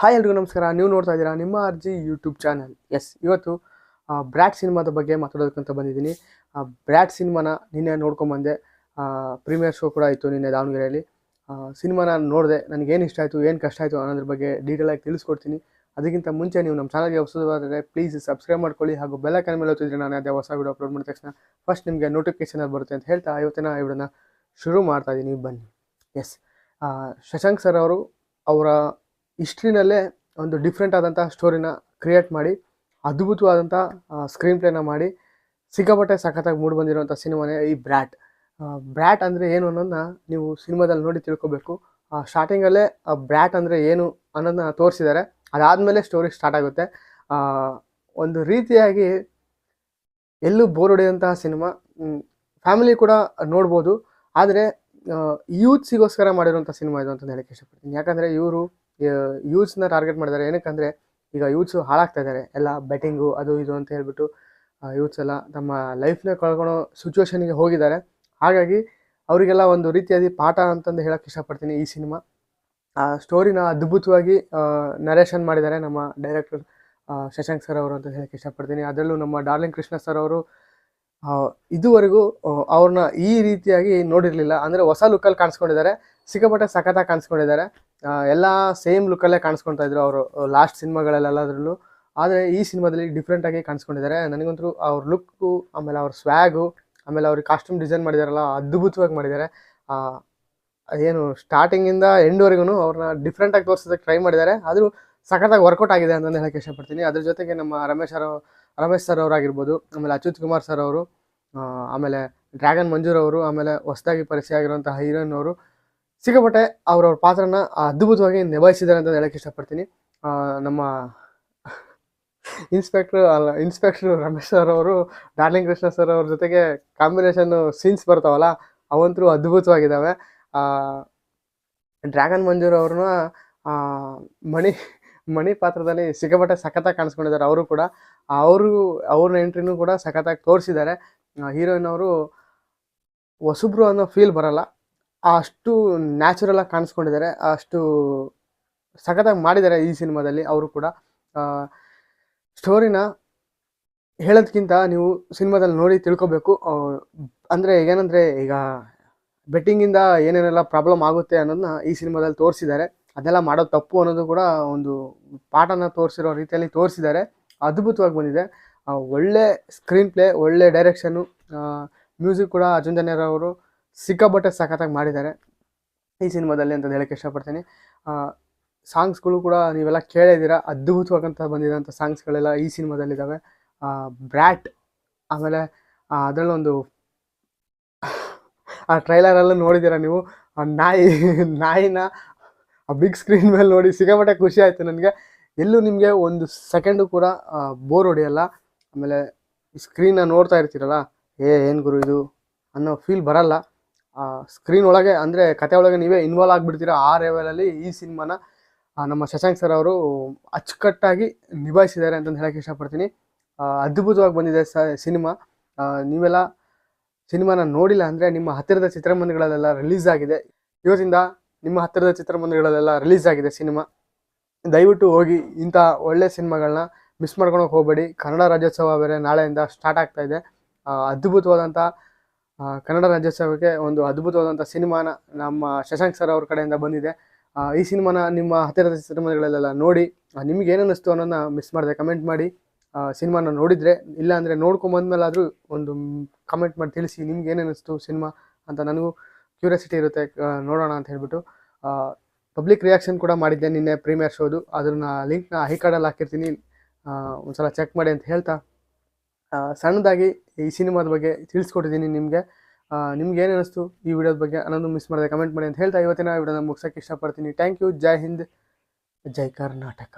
Hi ಎಲ್ರಿಗೂ ನಮಸ್ಕಾರ. ನೀವು ನೋಡ್ತಾ ಇದ್ದೀರಾ ನಿಮ್ಮ ಅರ್ಜಿ ಯೂಟ್ಯೂಬ್ ಚಾನಲ್. ಇವತ್ತು ಬ್ರ್ಯಾಟ್ ಸಿನಿಮಾದ ಬಗ್ಗೆ ಮಾತಾಡೋದಕ್ಕಂತ ಬಂದಿದ್ದೀನಿ. ಬ್ರ್ಯಾಟ್ ಸಿನಿಮಾನ ನಿನ್ನೆ ನೋಡ್ಕೊಂಬಂದೆ. ಪ್ರೀಮಿಯರ್ ಶೋ ಕೂಡ ಇತ್ತು ನಿನ್ನೆ ದಾವಣಗೆರೆಯಲ್ಲಿ. ಸಿನಿಮಾನ ನೋಡಿದೆ, ನನಗೇನು ಇಷ್ಟ ಆಯಿತು, ಏನು ಕಷ್ಟ ಆಯಿತು ಅನ್ನೋದ್ರ ಬಗ್ಗೆ ಡೀಟೇಲಾಗಿ ತಿಳಿಸ್ಕೊಡ್ತೀನಿ. ಅದಕ್ಕಿಂತ ಮುಂಚೆ ನೀವು ನಮ್ಮ ಚಾನಲ್ಗೆ ಹೊಸದಾದರೆ ಪ್ಲೀಸ್ ಸಬ್ಸ್ಕ್ರೈಬ್ ಮಾಡ್ಕೊಳ್ಳಿ, ಹಾಗೂ ಬೆಲ್ ಐಕಾನ್ ಮೇಲೆ ಒತ್ತಿದ್ರೆ ನಾನು ಯಾವುದೇ ಹೊಸ ವೀಡಿಯೋ ಅಪ್ಲೋಡ್ ಮಾಡಿದ ತಕ್ಷಣ ಫಸ್ಟ್ ನಿಮಗೆ ನೋಟಿಫಿಕೇಶನ್ ಬರುತ್ತೆ ಅಂತ ಹೇಳ್ತಾ ಇವತ್ತಿನ ವಿಡಿಯೋನ ಶುರು ಮಾಡ್ತಾ ಇದ್ದೀನಿ. ಬನ್ನಿ. ಶಶಾಂಕ್ ಸರ್ ಅವರು ಅವರ ಹಿಸ್ಟ್ರಿನಲ್ಲೇ ಒಂದು ಡಿಫ್ರೆಂಟ್ ಆದಂಥ ಸ್ಟೋರಿನ ಕ್ರಿಯೇಟ್ ಮಾಡಿ ಅದ್ಭುತವಾದಂಥ ಸ್ಕ್ರೀನ್ ಪ್ಲೇನ ಮಾಡಿ ಸಿಕ್ಕಾಪಟ್ಟೆ ಸಖತ್ತಾಗಿ ಮೂಡಿ ಬಂದಿರುವಂಥ ಸಿನಿಮಾನೇ ಈ ಬ್ರ್ಯಾಟ್ ಅಂದರೆ ಏನು ಅನ್ನೋದನ್ನ ನೀವು ಸಿನಿಮಾದಲ್ಲಿ ನೋಡಿ ತಿಳ್ಕೊಬೇಕು. ಸ್ಟಾರ್ಟಿಂಗಲ್ಲೇ ಬ್ರ್ಯಾಟ್ ಅಂದರೆ ಏನು ಅನ್ನೋದನ್ನ ತೋರಿಸಿದ್ದಾರೆ. ಅದಾದಮೇಲೆ ಸ್ಟೋರಿ ಸ್ಟಾರ್ಟ್ ಆಗುತ್ತೆ. ಒಂದು ರೀತಿಯಾಗಿ ಎಲ್ಲೂ ಬೋರ್ ಹೊಡೆಯುವಂತಹ ಸಿನಿಮಾ. ಫ್ಯಾಮಿಲಿ ಕೂಡ ನೋಡ್ಬೋದು, ಆದರೆ ಯೂತ್ಸಿಗೋಸ್ಕರ ಮಾಡಿರುವಂಥ ಸಿನಿಮಾ ಇದು ಅಂತ ಹೇಳಕ್ಕೆ ಇಷ್ಟಪಡ್ತೀನಿ. ಯಾಕಂದರೆ ಇವರು ಯೂತ್ಸ್ನ ಟಾರ್ಗೆಟ್ ಮಾಡಿದ್ದಾರೆ. ಏನಕ್ಕಂದರೆ ಈಗ ಯೂತ್ಸು ಹಾಳಾಗ್ತಾ ಇದ್ದಾರೆ, ಎಲ್ಲ ಬೆಟ್ಟಿಂಗು ಅದು ಇದು ಅಂತ ಹೇಳ್ಬಿಟ್ಟು ಯೂತ್ಸ್ ಎಲ್ಲ ತಮ್ಮ ಲೈಫ್ನ ಕಳ್ಕೊಳ್ಳೋ ಸಿಚುವೇಶನ್ಗೆ ಹೋಗಿದ್ದಾರೆ. ಹಾಗಾಗಿ ಅವರಿಗೆಲ್ಲ ಒಂದು ರೀತಿಯಾದ ಪಾಠ ಅಂತಂದು ಹೇಳಕ್ಕೆ ಇಷ್ಟಪಡ್ತೀನಿ. ಈ ಸಿನಿಮಾ ಸ್ಟೋರಿನ ಅದ್ಭುತವಾಗಿ ನರೇಷನ್ ಮಾಡಿದ್ದಾರೆ ನಮ್ಮ ಡೈರೆಕ್ಟರ್ ಶಶಾಂಕ್ ಸರ್ ಅವರು ಅಂತ ಹೇಳಕ್ಕೆ ಇಷ್ಟಪಡ್ತೀನಿ. ಅದರಲ್ಲೂ ನಮ್ಮ ಡಾರ್ಲಿಂಗ್ ಕೃಷ್ಣ ಸರ್ ಅವರು ಇದುವರೆಗೂ ಅವ್ರನ್ನ ಈ ರೀತಿಯಾಗಿ ನೋಡಿರಲಿಲ್ಲ. ಅಂದರೆ ಹೊಸ ಲುಕ್ಕಲ್ಲಿ ಕಾಣಿಸ್ಕೊಂಡಿದ್ದಾರೆ, ಸಿಕ್ಕಾಪಟ್ಟೆ ಸಖತ್ತಾಗಿ ಕಾಣಿಸ್ಕೊಂಡಿದ್ದಾರೆ. ಎಲ್ಲ ಸೇಮ್ ಲುಕ್ಕಲ್ಲೇ ಕಾಣಿಸ್ಕೊಳ್ತಾ ಇದ್ರು ಅವರು ಲಾಸ್ಟ್ ಸಿನಿಮಾಗಳಲ್ಲೆಲ್ಲದ್ರಲ್ಲೂ. ಆದರೆ ಈ ಸಿನಿಮಾದಲ್ಲಿ ಡಿಫ್ರೆಂಟಾಗಿ ಕಾಣಿಸ್ಕೊಂಡಿದ್ದಾರೆ. ನನಗಂತೂ ಅವ್ರ ಲುಕ್ಕು, ಆಮೇಲೆ ಅವ್ರ ಸ್ವ್ಯಾಗು, ಆಮೇಲೆ ಅವ್ರಿಗೆ ಕಾಸ್ಟ್ಯೂಮ್ ಡಿಸೈನ್ ಮಾಡಿದಾರಲ್ಲ ಅದ್ಭುತವಾಗಿ ಮಾಡಿದ್ದಾರೆ. ಏನು ಸ್ಟಾರ್ಟಿಂಗಿಂದ ಎಂಡ್ವರೆಗೂ ಅವ್ರನ್ನ ಡಿಫ್ರೆಂಟಾಗಿ ತೋರಿಸೋದಕ್ಕೆ ಟ್ರೈ ಮಾಡಿದ್ದಾರೆ. ಆದರೂ ಸಖತ್ತಾಗಿ ವರ್ಕೌಟ್ ಆಗಿದೆ ಅಂತಂದು ಹೇಳಕ್ಕೆ ಇಷ್ಟಪಡ್ತೀನಿ. ಅದ್ರ ಜೊತೆಗೆ ನಮ್ಮ ರಮೇಶ್ ಸರ್ ಅವರಾಗಿರ್ಬೋದು, ಆಮೇಲೆ ಅಚ್ಯುತ್ ಕುಮಾರ್ ಸರ್ ಅವರು, ಆಮೇಲೆ ಡ್ರ್ಯಾಗನ್ ಮಂಜೂರ್ ಅವರು, ಆಮೇಲೆ ಹೊಸದಾಗಿ ಪರಿಚಯ ಆಗಿರುವಂಥ ಹೀರೋಯಿನ್ ಅವರು ಸಿಕ್ಕಾಪಟ್ಟೆ ಅವ್ರವ್ರ ಪಾತ್ರನ ಅದ್ಭುತವಾಗಿ ನಿಭಾಯಿಸಿದ್ದಾರೆ ಅಂತ ಹೇಳಕ್ಕೆ ಇಷ್ಟಪಡ್ತೀನಿ. ನಮ್ಮ ಇನ್ಸ್ಪೆಕ್ಟ್ರು ರಮೇಶ್ ಸರ್ ಅವರು ಡಾರ್ಲಿಂಗ್ ಕೃಷ್ಣ ಸರ್ ಅವ್ರ ಜೊತೆಗೆ ಕಾಂಬಿನೇಷನ್ನು ಸೀನ್ಸ್ ಬರ್ತಾವಲ್ಲ, ಅವಂತರೂ ಅದ್ಭುತವಾಗಿದ್ದಾವೆ. ಡ್ರ್ಯಾಗನ್ ಮಂಜೂರ್ ಅವ್ರನ್ನ ಮಣಿ ಪಾತ್ರದಲ್ಲಿ ಸಿಕ್ಕಾಪಟ್ಟೆ ಸಖತ್ತಾಗಿ ಕಾಣಿಸ್ಕೊಂಡಿದ್ದಾರೆ. ಅವರು ಕೂಡ ಅವ್ರನ್ನ ಎಂಟ್ರಿನೂ ಕೂಡ ಸಖತ್ತಾಗಿ ತೋರಿಸಿದ್ದಾರೆ. ಹೀರೋಯಿನ್ ಅವರು ಹೊಸಬ್ರು ಅನ್ನೋ ಫೀಲ್ ಬರಲ್ಲ, ಅಷ್ಟು ನ್ಯಾಚುರಲಾಗಿ ಕಾಣಿಸ್ಕೊಂಡಿದ್ದಾರೆ, ಅಷ್ಟು ಸಖತ್ತಾಗಿ ಮಾಡಿದ್ದಾರೆ ಈ ಸಿನಿಮಾದಲ್ಲಿ. ಅವರು ಕೂಡ ಸ್ಟೋರಿನ ಹೇಳೋದಕ್ಕಿಂತ ನೀವು ಸಿನಿಮಾದಲ್ಲಿ ನೋಡಿ ತಿಳ್ಕೊಬೇಕು. ಅಂದರೆ ಏನಂದರೆ ಈಗ ಬೆಟ್ಟಿಂಗಿಂದ ಏನೇನೆಲ್ಲ ಪ್ರಾಬ್ಲಮ್ ಆಗುತ್ತೆ ಅನ್ನೋದನ್ನ ಈ ಸಿನಿಮಾದಲ್ಲಿ ತೋರಿಸಿದ್ದಾರೆ. ಅದೆಲ್ಲ ಮಾಡೋದು ತಪ್ಪು ಅನ್ನೋದು ಕೂಡ ಒಂದು ಪಾಠನ ತೋರಿಸಿರೋ ರೀತಿಯಲ್ಲಿ ತೋರಿಸಿದ್ದಾರೆ. ಅದ್ಭುತವಾಗಿ ಬಂದಿದೆ. ಒಳ್ಳೆ ಸ್ಕ್ರೀನ್ ಪ್ಲೇ, ಒಳ್ಳೆ ಡೈರೆಕ್ಷನ್ನು, ಮ್ಯೂಸಿಕ್ ಕೂಡ ಅರ್ಜುನ್ ಜನ್ಯರ್ ಅವರು ಸಿಕ್ಕಾಪಟ್ಟೆ ಸಖತ್ತಾಗಿ ಮಾಡಿದ್ದಾರೆ ಈ ಸಿನಿಮಾದಲ್ಲಿ ಅಂತ ಹೇಳಕ್ಕೆ ಇಷ್ಟಪಡ್ತೀನಿ. ಸಾಂಗ್ಸ್ಗಳು ಕೂಡ ನೀವೆಲ್ಲ ಕೇಳಿದ್ದೀರಾ, ಅದ್ಭುತವಾಗಂತ ಬಂದಿರೋಂಥ ಸಾಂಗ್ಸ್ಗಳೆಲ್ಲ ಈ ಸಿನಿಮಾದಲ್ಲಿದ್ದಾವೆ. ಬ್ರ್ಯಾಟ್, ಆಮೇಲೆ ಅದರಲ್ಲೊಂದು ಆ ಟ್ರೈಲರೆಲ್ಲ ನೋಡಿದ್ದೀರಾ ನೀವು, ನಾಯಿನ ಬಿಗ್ ಸ್ಕ್ರೀನ್ ಮೇಲೆ ನೋಡಿ ಸಿಕ್ಕಾಪಟ್ಟೆ ಖುಷಿ ಆಯಿತು ನನಗೆ. ಎಲ್ಲೂ ನಿಮಗೆ ಒಂದು ಸೆಕೆಂಡು ಕೂಡ ಬೋರ್ ಹೊಡೆಯಲ್ಲ. ಆಮೇಲೆ ಸ್ಕ್ರೀನ್ನ ನೋಡ್ತಾ ಇರ್ತೀರಲ್ಲ, ಏನು ಗುರು ಇದು ಅನ್ನೋ ಫೀಲ್ ಬರಲ್ಲ. ಸ್ಕ್ರೀನ್ ಒಳಗೆ ಅಂದರೆ ಕತೆ ಒಳಗೆ ನೀವೇ ಇನ್ವಾಲ್ವ್ ಆಗಿಬಿಡ್ತೀರ. ಆ ಲೆವೆಲಲ್ಲಿ ಈ ಸಿನಿಮಾನ ನಮ್ಮ ಶಶಾಂಕ್ ಸರ್ ಅವರು ಅಚ್ಚುಕಟ್ಟಾಗಿ ನಿಭಾಯಿಸಿದ್ದಾರೆ ಅಂತಂದು ಹೇಳಕ್ಕೆ ಇಷ್ಟಪಡ್ತೀನಿ. ಅದ್ಭುತವಾಗಿ ಬಂದಿದೆ ಸಿನಿಮಾ. ನೀವೆಲ್ಲ ಸಿನಿಮಾನ ನೋಡಿಲ್ಲ ಅಂದರೆ ನಿಮ್ಮ ಹತ್ತಿರದ ಚಿತ್ರಮಂದಿರಗಳಲ್ಲೆಲ್ಲ ರಿಲೀಸ್ ಆಗಿದೆ. ಇವತ್ತಿಂದ ನಿಮ್ಮ ಹತ್ತಿರದ ಚಿತ್ರಮಂದಿರಗಳಲ್ಲೆಲ್ಲ ರಿಲೀಸ್ ಆಗಿದೆ ಸಿನಿಮಾ. ದಯವಿಟ್ಟು ಹೋಗಿ ಇಂಥ ಒಳ್ಳೆ ಸಿನಿಮಾಗಳನ್ನ ಮಿಸ್ ಮಾಡ್ಕೊಳಕ್ಕೆ ಹೋಗಬೇಡಿ. ಕನ್ನಡ ರಾಜ್ಯೋತ್ಸವ ಬೇರೆ ನಾಳೆಯಿಂದ ಸ್ಟಾರ್ಟ್ ಆಗ್ತಾ ಇದೆ. ಅದ್ಭುತವಾದಂಥ ಕನ್ನಡ ರಾಜ್ಯೋತ್ಸವಕ್ಕೆ ಒಂದು ಅದ್ಭುತವಾದಂಥ ಸಿನಿಮಾನ ನಮ್ಮ ಶಶಾಂಕ್ ಸರ್ ಅವ್ರ ಕಡೆಯಿಂದ ಬಂದಿದೆ. ಈ ಸಿನಿಮಾನ ನಿಮ್ಮ ಹತ್ತಿರದ ಚಿತ್ರಮಂದಿರಗಳಲ್ಲೆಲ್ಲ ನೋಡಿ ನಿಮ್ಗೆ ಏನಿಸ್ತು ಅನ್ನೋದನ್ನ ಮಿಸ್ ಮಾಡಿದೆ ಕಮೆಂಟ್ ಮಾಡಿ. ಸಿನಿಮಾನ ನೋಡಿದರೆ, ಇಲ್ಲ ಅಂದರೆ ನೋಡ್ಕೊಂಬಂದ್ಮೇಲಾದರೂ ಒಂದು ಕಮೆಂಟ್ ಮಾಡಿ ತಿಳಿಸಿ ನಿಮ್ಗೆ ಏನಿಸ್ತು ಸಿನಿಮಾ ಅಂತ. ನನಗೂ ಕ್ಯೂರಿಯಾಸಿಟಿ ಇರುತ್ತೆ ನೋಡೋಣ ಅಂತ ಹೇಳ್ಬಿಟ್ಟು. ಪಬ್ಲಿಕ್ ರಿಯಾಕ್ಷನ್ ಕೂಡ ಮಾಡಿದ್ದೆ ನಿನ್ನೆ ಪ್ರೀಮಿಯರ್ ಶೋದು. ಅದನ್ನ ಲಿಂಕ್ನ ಐಕಾರ್ಡಲ್ಲಿ ಹಾಕಿರ್ತೀನಿ, ಒಂದ್ಸಲ ಚೆಕ್ ಮಾಡಿ ಅಂತ ಹೇಳ್ತಾ ಸಣ್ಣದಾಗಿ ಈ ಸಿನಿಮಾದ ಬಗ್ಗೆ ತಿಳಿಸ್ಕೊಟ್ಟಿದ್ದೀನಿ ನಿಮಗೆ. ನಿಮ್ಗೆ ಏನು ಅನ್ನಿಸ್ತು ಈ ವಿಡಿಯೋದ ಬಗ್ಗೆ ಅನ್ನೋದು ಮಿಸ್ ಮಾಡಿದೆ ಕಮೆಂಟ್ ಮಾಡಿ ಅಂತ ಹೇಳ್ತಾ ಇವತ್ತಿನ ವಿಡಿಯೋನ ಮುಗಿಸೋಕ್ಕೆ ಇಷ್ಟಪಡ್ತೀನಿ. Thank you. ಜೈ ಹಿಂದ್, ಜೈ ಕರ್ನಾಟಕ.